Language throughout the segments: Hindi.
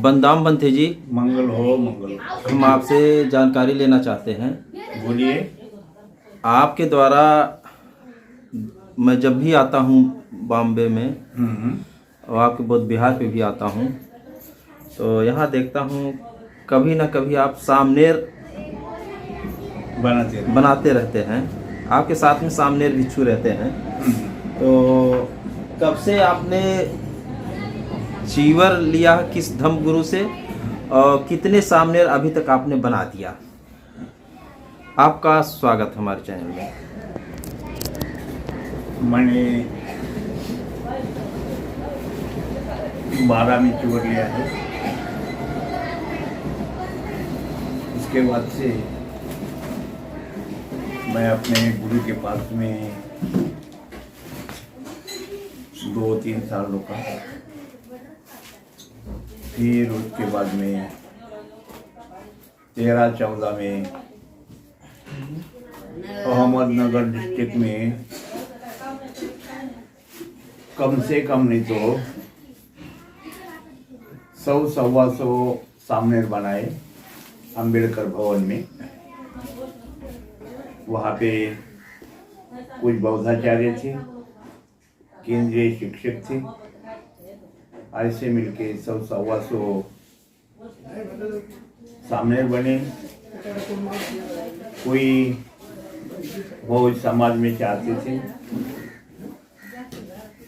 बंदाम बंथे जी, मंगल हो मंगल हो। हम आपसे जानकारी लेना चाहते हैं। बोलिए। आपके द्वारा मैं जब भी आता हूँ बॉम्बे में और आपके बोध बिहार पे भी आता हूँ तो यहाँ देखता हूँ कभी ना कभी आप सामनेर बनाते रहते हैं। आपके साथ में सामनेर भिक्षु रहते हैं। तो कब से आपने चीवर लिया किस धम्म गुरु से और कितने सामनेर अभी तक आपने बना दिया? आपका स्वागत हमारे चैनल में। मैंने 12 में चीवर लिया है। उसके बाद से मैं अपने गुरु के पास में 2-3 साल रुका। फिर उसके बाद में 13-14 में अहमदनगर डिस्ट्रिक्ट में कम से कम नहीं तो 100-125 सामने बनाए अंबेडकर भवन में। वहाँ पे कुछ बौद्धाचार्य थे, केंद्रीय शिक्षक थे, ऐसे मिलके 100-125 सामने बने। कोई बहुत समाज में चाहते थे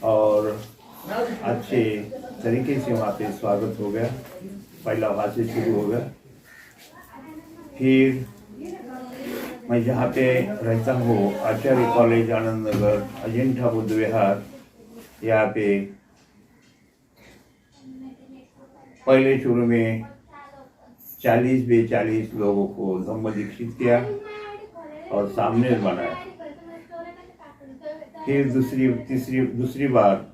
और अच्छे तरीके से वहाँ पे स्वागत हो गया। पहला वहाँ से शुरू हो गया। फिर मैं जहाँ पे रहता हूँ आचार्य कॉलेज आनंद नगर अजिंठा बुद्ध विहार, यहाँ पे पहले शुरू में 40-42 लोगों को धम्म दीक्षित किया और सामने बनाया। फिर दूसरी बार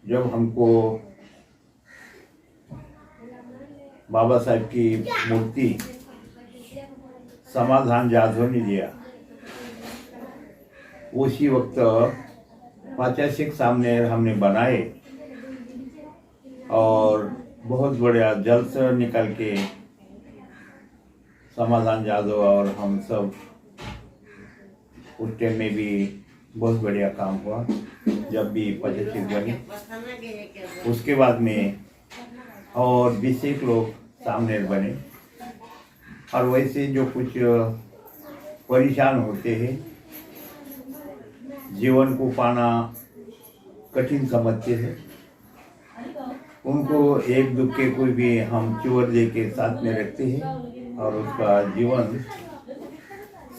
जब हमको बाबा साहब की मूर्ति समाधान जाधव ने दिया, उसी वक्त 85 सामने हमने बनाए और बहुत बढ़िया जल से निकल के समाधान जाधव और हम सब उस टाइम में भी बहुत बढ़िया काम हुआ जब भी 85 बने। उसके बाद में और 20 लोग सामने बने। और वैसे जो कुछ परेशान होते हैं, जीवन को पाना कठिन समझते हैं, उनको एक दुख के कोई भी हम चीवर दे के साथ में रखते हैं और उसका जीवन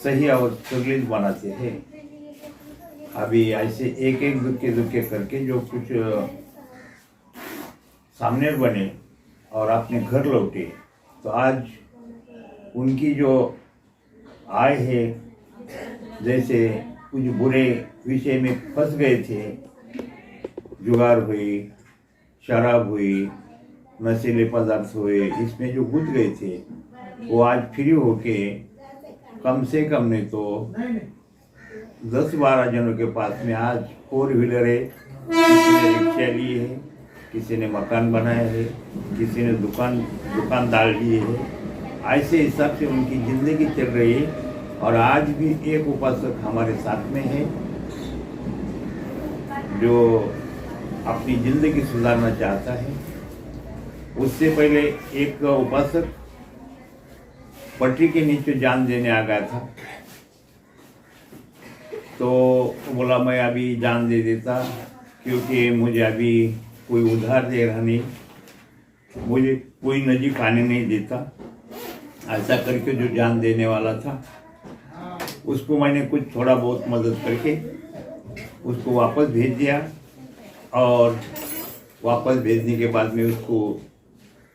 सही और सुगलित बनाते हैं। अभी ऐसे एक दुख के करके जो कुछ सामने बने और अपने घर लौटे, तो आज उनकी जो आय है, जैसे कुछ बुरे विषय में फंस गए थे, जुगार हुई, शराब हुई, नशीले पदार्थ हुए, इसमें जो घुस गए थे वो आज फ्री होके कम से कम नहीं तो 10-12 जनों के पास में आज 4 व्हीलर है, किसी ने रिक्शा ली है, किसी ने मकान बनाया है, किसी ने दुकानदार लिए है। ऐसे हिसाब से उनकी जिंदगी चल रही है। और आज भी एक उपासक हमारे साथ में है जो अपनी जिंदगी सुधारना चाहता है। उससे पहले एक उपासक पटरी के नीचे जान देने आ गया था, तो बोला मैं अभी जान दे देता क्योंकि मुझे अभी कोई उधार दे रहा नहीं, मुझे कोई नजीक आने नहीं देता। ऐसा करके जो जान देने वाला था उसको मैंने कुछ थोड़ा बहुत मदद करके उसको वापस भेज दिया। और वापस भेजने के बाद में उसको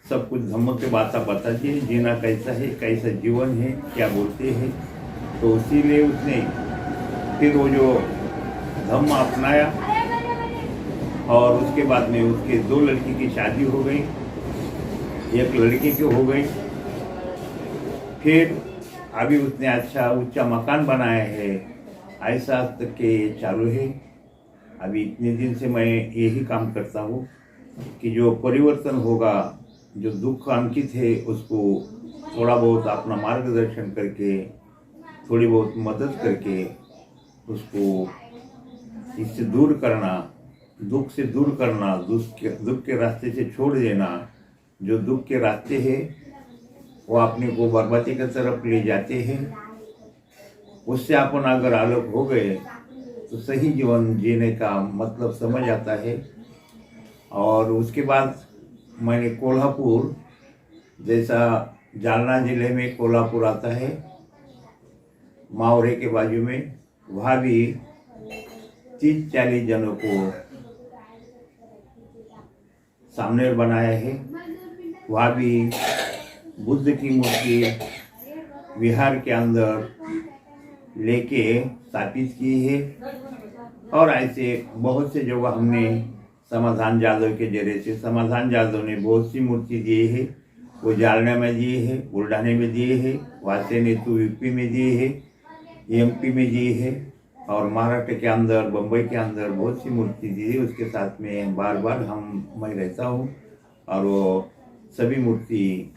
सब कुछ धम्म के बातें बता दिए, जीना कैसा है, कैसा जीवन है, क्या बोलते हैं। तो इसीलिए उसने फिर वो जो धम्म अपनाया और उसके बाद में उसके 2 लड़की की शादी हो गई, एक लड़के की हो गई। फिर अभी उसने अच्छा ऊंचा मकान बनाया है, ऐसा तक के चालू है। अभी इतने दिन से मैं यही काम करता हूँ कि जो परिवर्तन होगा जो दुख अंकित है उसको थोड़ा बहुत अपना मार्गदर्शन करके, थोड़ी बहुत मदद करके उसको इससे दूर करना, दुख से दूर करना, दुख के रास्ते से छोड़ देना। जो दुख के रास्ते हैं वो अपने को बर्बादी की तरफ ले जाते हैं। उससे अपन अगर अलग हो गए तो सही जीवन जीने का मतलब समझ आता है। और उसके बाद मैंने कोल्हापुर, जैसा जालना जिले में कोल्हापुर आता है मावरे के बाजू में, वहाँ भी 30-40 जनों को सामने बनाया है। वहाँ भी बुद्ध की मूर्ति विहार के अंदर लेके स्थापित की है। और ऐसे बहुत से जगह हमने समाधान जादव के जरिए से, समाधान जादव ने बहुत सी मूर्ति दिए है। वो जालना में दिए है, बुल्ढाने में दिए है, वासे ने तो यूपी में दिए है, एमपी में दिए है, और महाराष्ट्र के अंदर, बम्बई के अंदर बहुत सी मूर्ति दी है। उसके साथ में बार बार मैं रहता हूँ और वो सभी मूर्ति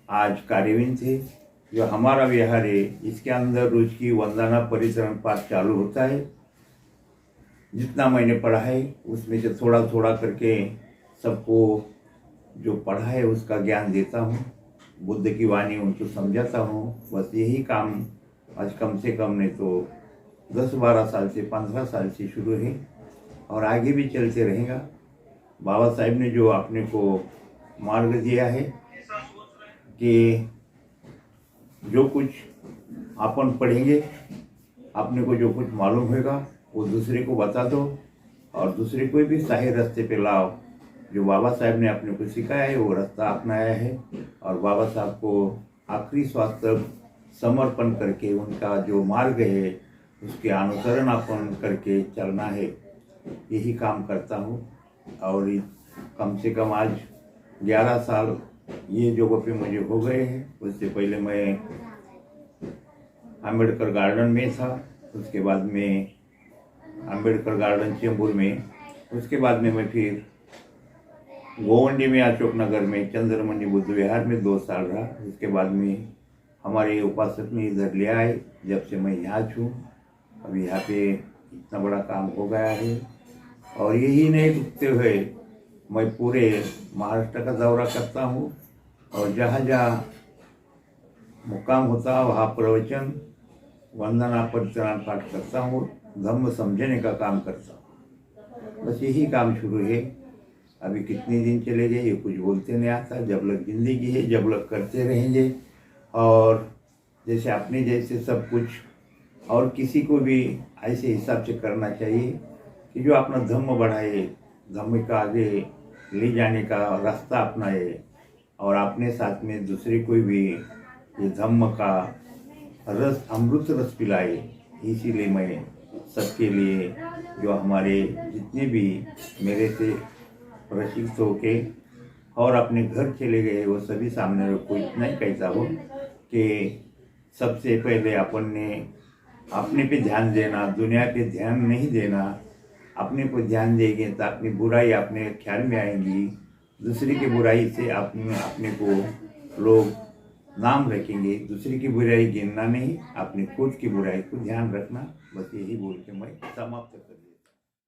आज कार्यान्वित है। जो हमारा विहार है इसके अंदर रोज की वंदना परिचरण पाठ चालू होता है। जितना मैंने पढ़ा है उसमें से थोड़ा थोड़ा करके सबको जो पढ़ा है उसका ज्ञान देता हूँ, बुद्ध की वाणी उनको समझाता हूँ। बस यही काम आज कम से कम नहीं तो 10-12 साल से, 15 साल से शुरू है और आगे भी चलते रहेगा। बाबा साहेब ने जो अपने को मार्ग दिया है कि जो कुछ अपन पढ़ेंगे, अपने को जो कुछ मालूम होगा वो दूसरे को बता दो और दूसरे को भी सही रास्ते पे लाओ। जो बाबा साहेब ने अपने को सिखाया है वो रास्ता अपनाया है और बाबा साहब को आखिरी श्वास तक समर्पण करके उनका जो मार्ग है उसके अनुसरण अपन करके चलना है। यही काम करता हूँ। और कम से कम आज 11 साल ये जगह पे मुझे हो गए हैं। उससे पहले मैं अम्बेडकर गार्डन में था, उसके बाद में अम्बेडकर गार्डन चेंबूर में, उसके बाद में मैं फिर गोवंडी में अशोक नगर में चंद्रमणि बुद्ध विहार में 2 साल रहा। उसके बाद में हमारे उपासक ने इधर ले आए। जब से मैं यहाँ हूँ, अब यहाँ पे इतना बड़ा काम हो गया है। और यही नहीं रुकते हुए मैं पूरे महाराष्ट्र का दौरा करता हूँ और जहाँ जहाँ मुकाम होता वहाँ प्रवचन, वंदना, परिचरण पाठ करता हूँ, धम्म समझने का काम करता हूँ। बस यही काम शुरू है। अभी कितने दिन चलेंगे ये कुछ बोलते नहीं आता। जब लग जिंदगी है, जब लग करते रहेंगे। और जैसे अपने जैसे सब कुछ और किसी को भी ऐसे हिसाब से करना चाहिए कि जो अपना धम्म बढ़ाए, धम्म का आगे ले जाने का रास्ता अपनाए और अपने साथ में दूसरे को भी ये धम्म का रस, अमृत रस पिलाए। इसीलिए मैं सबके लिए, जो हमारे जितने भी मेरे से प्रशिक्षित होके और अपने घर चले गए, वो सभी सामने को इतना ही कहता हूँ कि सबसे पहले अपन ने अपने पे ध्यान देना, दुनिया पे ध्यान नहीं देना। अपने को ध्यान देंगे तो अपनी बुराई अपने ख्याल में आएंगी। दूसरे की बुराई से अपने को लोग नाम रखेंगे। दूसरे की बुराई गिनना नहीं, अपनी खुद की बुराई को ध्यान रखना। बस यही बोल के मैं समाप्त कर